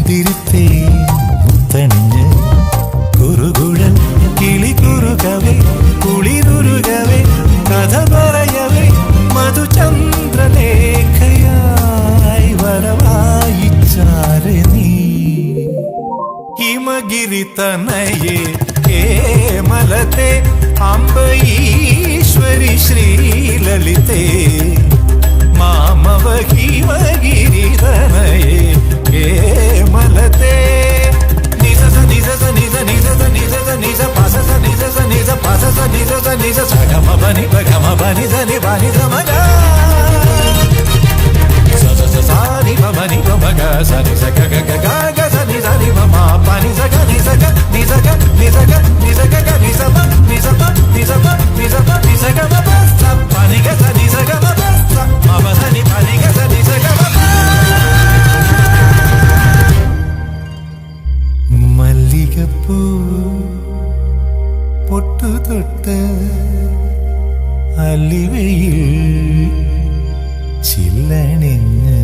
മുന്തിരിത്തേ മുത്തണിഞ്ഞ് കുറുകുഴൽ കിളി കുറുകവേ കുളിരുരുകവേ കഥ പറയവേ മധുചന്ദ്രലേഖയായി വരവായിച്ചാരെ നീ ഹിമഗിരി തനയേ കേമലത്തെ അംബരീശ്വരി ശ്രീലളിതേ മാമവ ഹിമഗിരി തനയേ കേമലത്തെ നിസ നിസ നിസ നിസ നിസ നിസ പസ നിസ നിസ പസ നിസ നിസ സഗമ ബനി ധനി ബനി ധമഗ സ സാനി ബനി ബമഗ സനി സഗ ഗ ഗ ഗ സനി സനി ബമ പനി സഗ നി സഗ നി സഗ നി സഗ നി സഗ ഗ നി സബ നി സബ നി സബ നി സബ നി സഗ ബ സ പനി ഗ സനി സഗ ബ സ മ ബ സനി പനി ഗ സനി സഗ ബ മല്ലികപ്പൂ പൊട്ടു തൊട്ട് അല്ലിവയിൽ ചില്ലണിഞ്ഞ്